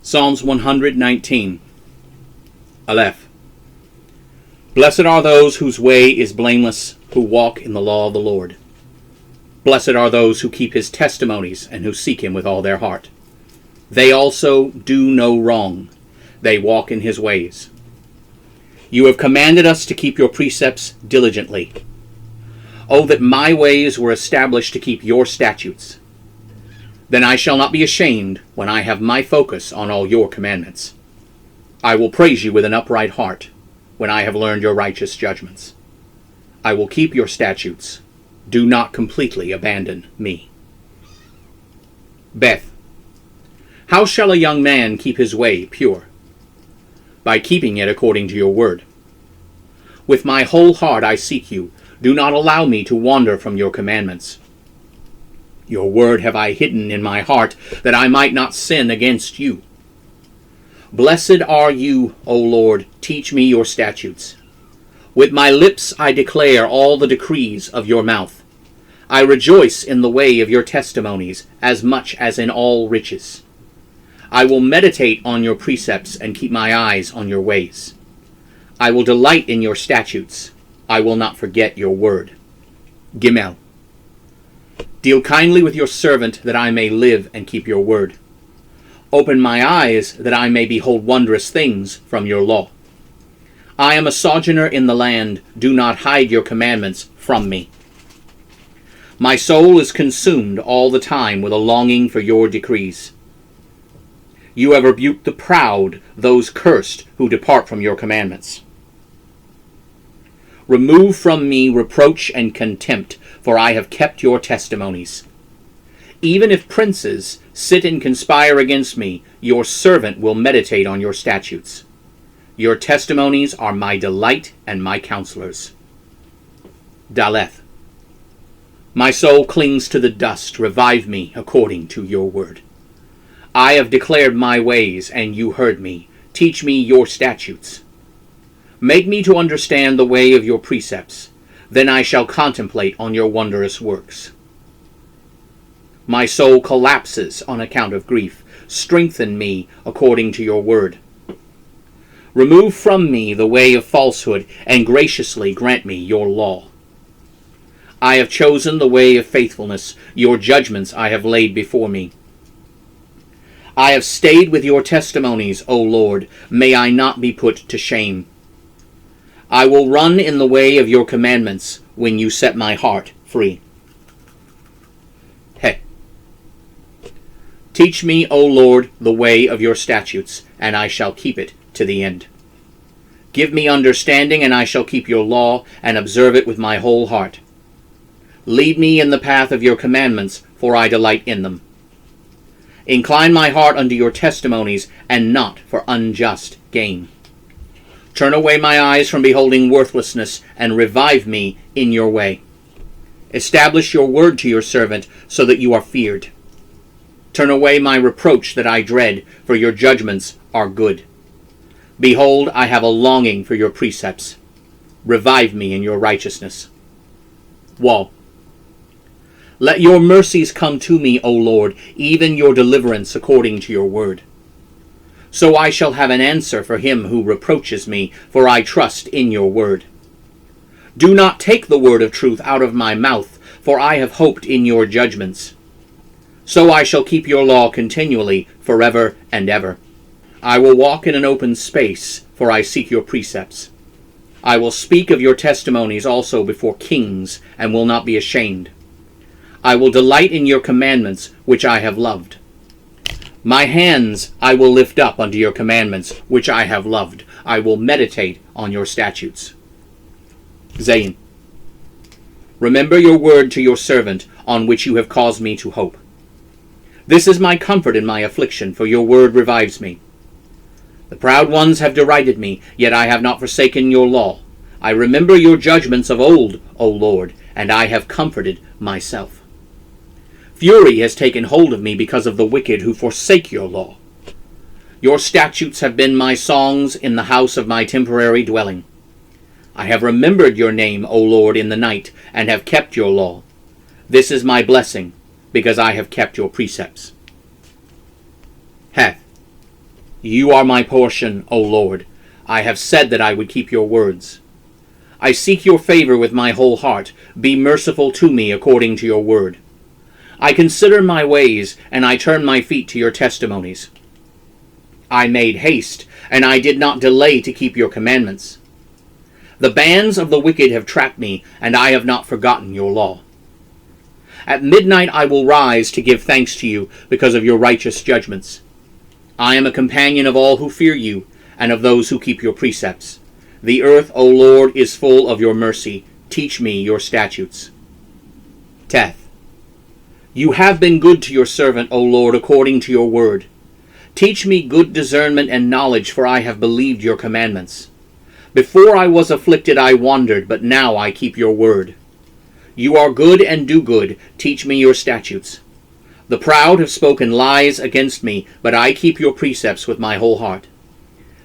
Psalms 119, Aleph. Blessed are those whose way is blameless, who walk in the law of the Lord. Blessed are those who keep his testimonies and who seek him with all their heart. They also do no wrong. They walk in his ways. You have commanded us to keep your precepts diligently. Oh, that my ways were established to keep your statutes. Then I shall not be ashamed when I have my focus on all your commandments. I will praise you with an upright heart when I have learned your righteous judgments. I will keep your statutes. Do not completely abandon me. Beth. How shall a young man keep his way pure? By keeping it according to your word. With my whole heart I seek you. Do not allow me to wander from your commandments. Your word have I hidden in my heart, that I might not sin against you. Blessed are you, O Lord, teach me your statutes. With my lips I declare all the decrees of your mouth. I rejoice in the way of your testimonies, as much as in all riches. I will meditate on your precepts and keep my eyes on your ways. I will delight in your statutes. I will not forget your word. Gimel. Deal kindly with your servant, that I may live and keep your word. Open my eyes, that I may behold wondrous things from your law. I am a sojourner in the land. Do not hide your commandments from me. My soul is consumed all the time with a longing for your decrees. You have rebuked the proud, those cursed who depart from your commandments. Remove from me reproach and contempt, for I have kept your testimonies. Even if princes sit and conspire against me, your servant will meditate on your statutes. Your testimonies are my delight and my counselors. Daleth. My soul clings to the dust. Revive me according to your word. I have declared my ways, and you heard me. Teach me your statutes. Make me to understand the way of your precepts. Then I shall contemplate on your wondrous works. My soul collapses on account of grief. Strengthen me according to your word. Remove from me the way of falsehood, and graciously grant me your law. I have chosen the way of faithfulness. Your judgments I have laid before me. I have stayed with your testimonies, O Lord. May I not be put to shame. I will run in the way of your commandments when you set my heart free. He. Teach me, O Lord, the way of your statutes, and I shall keep it to the end. Give me understanding, and I shall keep your law, and observe it with my whole heart. Lead me in the path of your commandments, for I delight in them. Incline my heart unto your testimonies, and not for unjust gain. Turn away my eyes from beholding worthlessness, and revive me in your way. Establish your word to your servant, so that you are feared. Turn away my reproach that I dread, for your judgments are good. Behold, I have a longing for your precepts. Revive me in your righteousness. Wall. Let your mercies come to me, O Lord, even your deliverance according to your word. So I shall have an answer for him who reproaches me, for I trust in your word. Do not take the word of truth out of my mouth, for I have hoped in your judgments. So I shall keep your law continually, forever and ever. I will walk in an open space, for I seek your precepts. I will speak of your testimonies also before kings, and will not be ashamed. I will delight in your commandments, which I have loved. My hands I will lift up unto your commandments, which I have loved. I will meditate on your statutes. Zayin. Remember your word to your servant, on which you have caused me to hope. This is my comfort in my affliction, for your word revives me. The proud ones have derided me, yet I have not forsaken your law. I remember your judgments of old, O Lord, and I have comforted myself. Fury has taken hold of me because of the wicked who forsake your law. Your statutes have been my songs in the house of my temporary dwelling. I have remembered your name, O Lord, in the night, and have kept your law. This is my blessing, because I have kept your precepts. Heth. You are my portion, O Lord. I have said that I would keep your words. I seek your favor with my whole heart. Be merciful to me according to your word. I consider my ways, and I turn my feet to your testimonies. I made haste, and I did not delay to keep your commandments. The bands of the wicked have trapped me, and I have not forgotten your law. At midnight I will rise to give thanks to you because of your righteous judgments. I am a companion of all who fear you, and of those who keep your precepts. The earth, O Lord, is full of your mercy. Teach me your statutes. Teth. You have been good to your servant, O Lord, according to your word. Teach me good discernment and knowledge, for I have believed your commandments. Before I was afflicted I wandered, but now I keep your word. You are good and do good. Teach me your statutes. The proud have spoken lies against me, but I keep your precepts with my whole heart.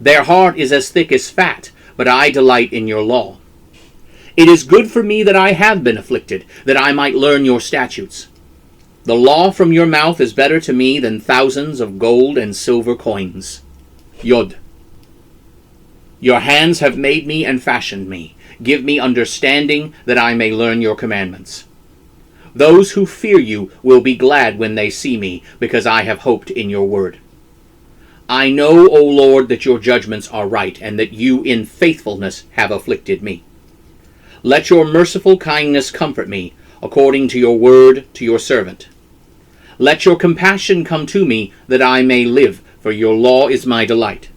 Their heart is as thick as fat, but I delight in your law. It is good for me that I have been afflicted, that I might learn your statutes. The law from your mouth is better to me than thousands of gold and silver coins. Yod. Your hands have made me and fashioned me. Give me understanding that I may learn your commandments. Those who fear you will be glad when they see me, because I have hoped in your word. I know, O Lord, that your judgments are right, and that you in faithfulness have afflicted me. Let your merciful kindness comfort me, according to your word to your servant. Let your compassion come to me, that I may live, for your law is my delight.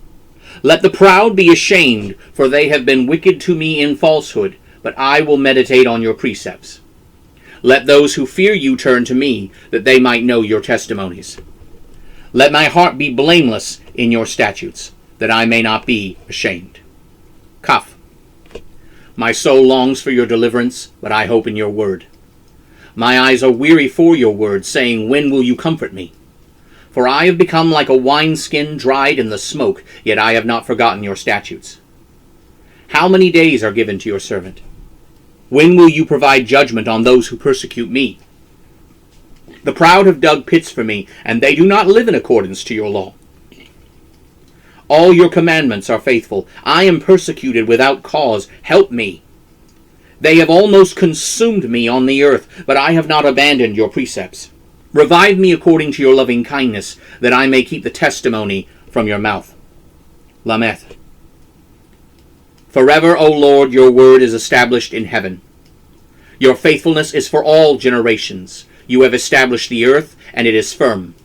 Let the proud be ashamed, for they have been wicked to me in falsehood, but I will meditate on your precepts. Let those who fear you turn to me, that they might know your testimonies. Let my heart be blameless in your statutes, that I may not be ashamed. Kaf. My soul longs for your deliverance, but I hope in your word. My eyes are weary for your word, saying, when will you comfort me? For I have become like a wineskin dried in the smoke, yet I have not forgotten your statutes. How many days are given to your servant? When will you provide judgment on those who persecute me? The proud have dug pits for me, and they do not live in accordance to your law. All your commandments are faithful. I am persecuted without cause. Help me. They have almost consumed me on the earth, but I have not abandoned your precepts. Revive me according to your loving kindness, that I may keep the testimony from your mouth. Lameth. Forever, O Lord, your word is established in heaven. Your faithfulness is for all generations. You have established the earth, and it is firm.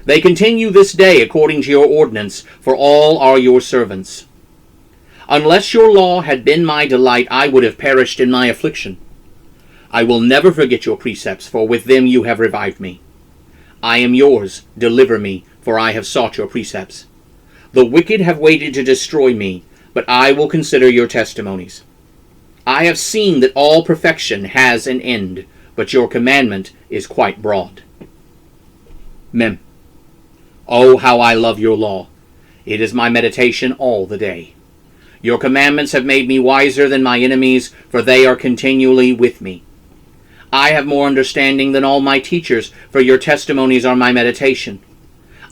They continue this day according to your ordinance, for all are your servants. Unless your law had been my delight, I would have perished in my affliction. I will never forget your precepts, for with them you have revived me. I am yours, deliver me, for I have sought your precepts. The wicked have waited to destroy me, but I will consider your testimonies. I have seen that all perfection has an end, but your commandment is quite broad. Mem. Oh, how I love your law! It is my meditation all the day. Your commandments have made me wiser than my enemies, for they are continually with me. I have more understanding than all my teachers, for your testimonies are my meditation.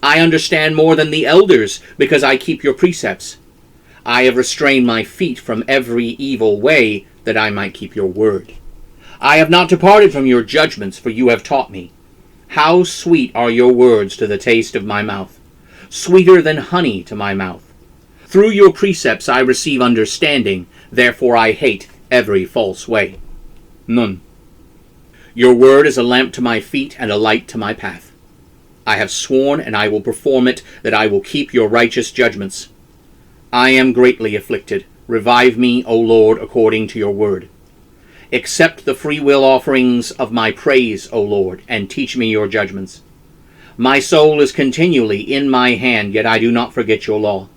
I understand more than the elders, because I keep your precepts. I have restrained my feet from every evil way, that I might keep your word. I have not departed from your judgments, for you have taught me. How sweet are your words to the taste of my mouth, sweeter than honey to my mouth. Through your precepts I receive understanding, therefore I hate every false way. Nun. Your word is a lamp to my feet and a light to my path. I have sworn, and I will perform it, that I will keep your righteous judgments. I am greatly afflicted. Revive me, O Lord, according to your word. Accept the freewill offerings of my praise, O Lord, and teach me your judgments. My soul is continually in my hand, yet I do not forget your law.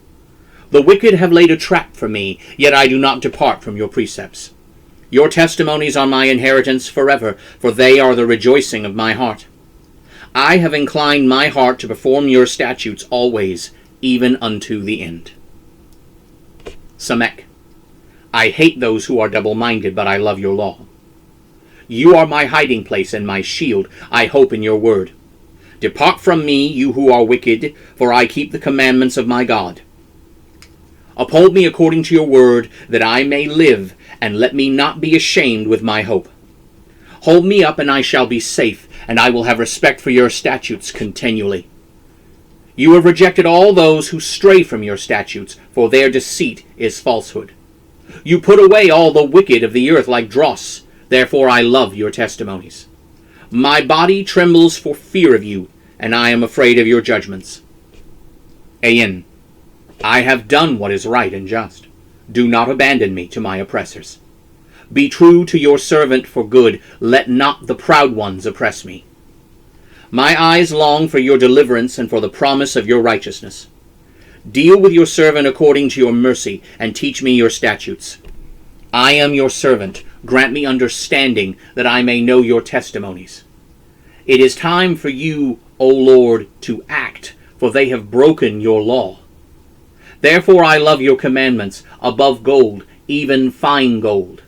The wicked have laid a trap for me, yet I do not depart from your precepts. Your testimonies are my inheritance forever, for they are the rejoicing of my heart. I have inclined my heart to perform your statutes always, even unto the end. Samek. I hate those who are double-minded, but I love your law. You are my hiding place and my shield. I hope in your word. Depart from me, you who are wicked, for I keep the commandments of my God. Uphold me according to your word, that I may live, and let me not be ashamed with my hope. Hold me up, and I shall be safe, and I will have respect for your statutes continually. You have rejected all those who stray from your statutes, for their deceit is falsehood. You put away all the wicked of the earth like dross, therefore I love your testimonies. My body trembles for fear of you, and I am afraid of your judgments. Ayin. I have done what is right and just. Do not abandon me to my oppressors. Be true to your servant for good. Let not the proud ones oppress me. My eyes long for your deliverance and for the promise of your righteousness. Deal with your servant according to your mercy, and teach me your statutes. I am your servant. Grant me understanding, that I may know your testimonies. It is time for you, O Lord, to act, for they have broken your law. Therefore I love your commandments above gold, even fine gold.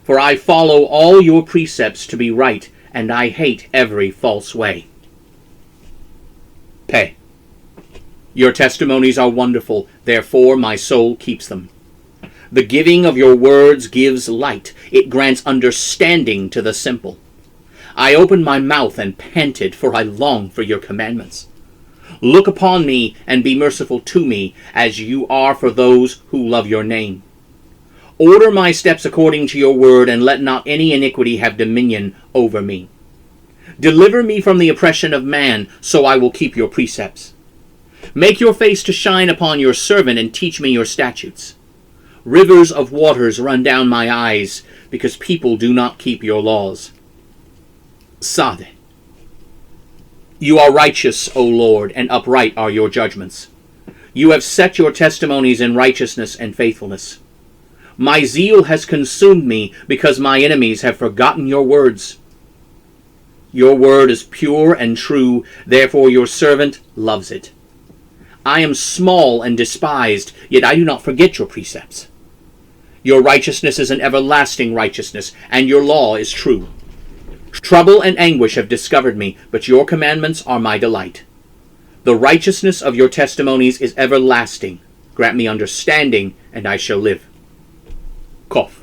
For I follow all your precepts to be right, and I hate every false way. Pay. Your testimonies are wonderful, therefore my soul keeps them. The giving of your words gives light. It grants understanding to the simple. I opened my mouth and panted, for I long for your commandments. Look upon me and be merciful to me, as you are for those who love your name. Order my steps according to your word, and let not any iniquity have dominion over me. Deliver me from the oppression of man, so I will keep your precepts. Make your face to shine upon your servant, and teach me your statutes. Rivers of waters run down my eyes, because people do not keep your laws. Sade. You are righteous, O Lord, and upright are your judgments. You have set your testimonies in righteousness and faithfulness. My zeal has consumed me, because my enemies have forgotten your words. Your word is pure and true, therefore your servant loves it. I am small and despised, yet I do not forget your precepts. Your righteousness is an everlasting righteousness, and your law is true. Trouble and anguish have discovered me, but your commandments are my delight. The righteousness of your testimonies is everlasting. Grant me understanding, and I shall live. Kof.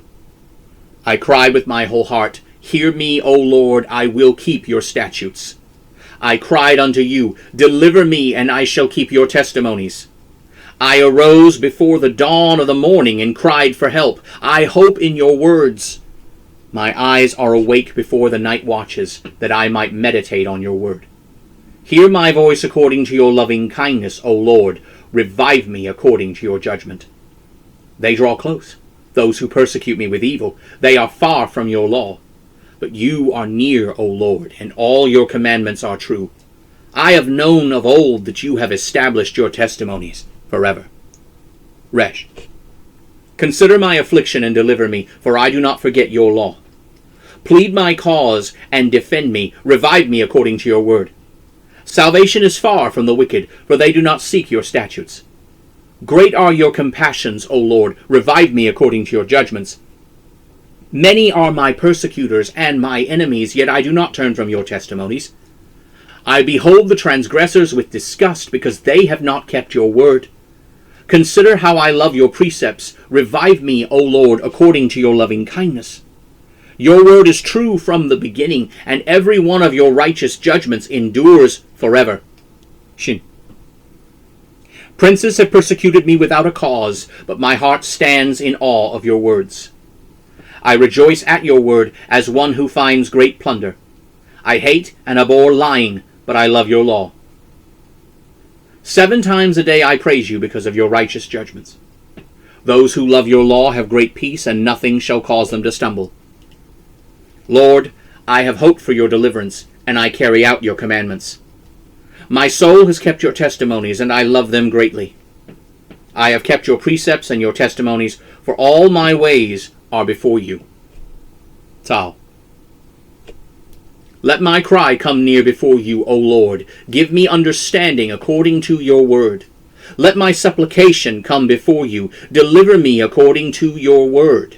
I cried with my whole heart, Hear me, O Lord, I will keep your statutes. I cried unto you, Deliver me, and I shall keep your testimonies. I arose before the dawn of the morning and cried for help. I hope in your words. My eyes are awake before the night watches, that I might meditate on your word. Hear my voice according to your loving kindness, O Lord. Revive me according to your judgment. They draw close, those who persecute me with evil. They are far from your law. But you are near, O Lord, and all your commandments are true. I have known of old that you have established your testimonies forever. Resh. Consider my affliction and deliver me, for I do not forget your law. Plead my cause and defend me. Revive me according to your word. Salvation is far from the wicked, for they do not seek your statutes. Great are your compassions, O Lord. Revive me according to your judgments. Many are my persecutors and my enemies, yet I do not turn from your testimonies. I behold the transgressors with disgust, because they have not kept your word. Consider how I love your precepts. Revive me, O Lord, according to your loving kindness. Your word is true from the beginning, and every one of your righteous judgments endures forever. Shin. Princes have persecuted me without a cause, but my heart stands in awe of your words. I rejoice at your word as one who finds great plunder. I hate and abhor lying, but I love your law. 7 times a day I praise you because of your righteous judgments. Those who love your law have great peace, and nothing shall cause them to stumble. Lord, I have hoped for your deliverance, and I carry out your commandments. My soul has kept your testimonies, and I love them greatly. I have kept your precepts and your testimonies, for all my ways are before you. Tal. Let my cry come near before you, O Lord. Give me understanding according to your word. Let my supplication come before you. Deliver me according to your word.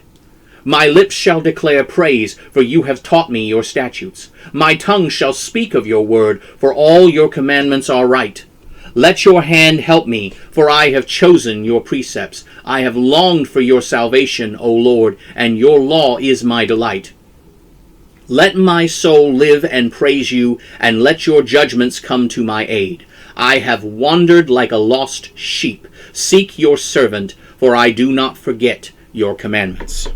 My lips shall declare praise, for you have taught me your statutes. My tongue shall speak of your word, for all your commandments are right. Let your hand help me, for I have chosen your precepts. I have longed for your salvation, O Lord, and your law is my delight. Let my soul live and praise you, and let your judgments come to my aid. I have wandered like a lost sheep. Seek your servant, for I do not forget your commandments.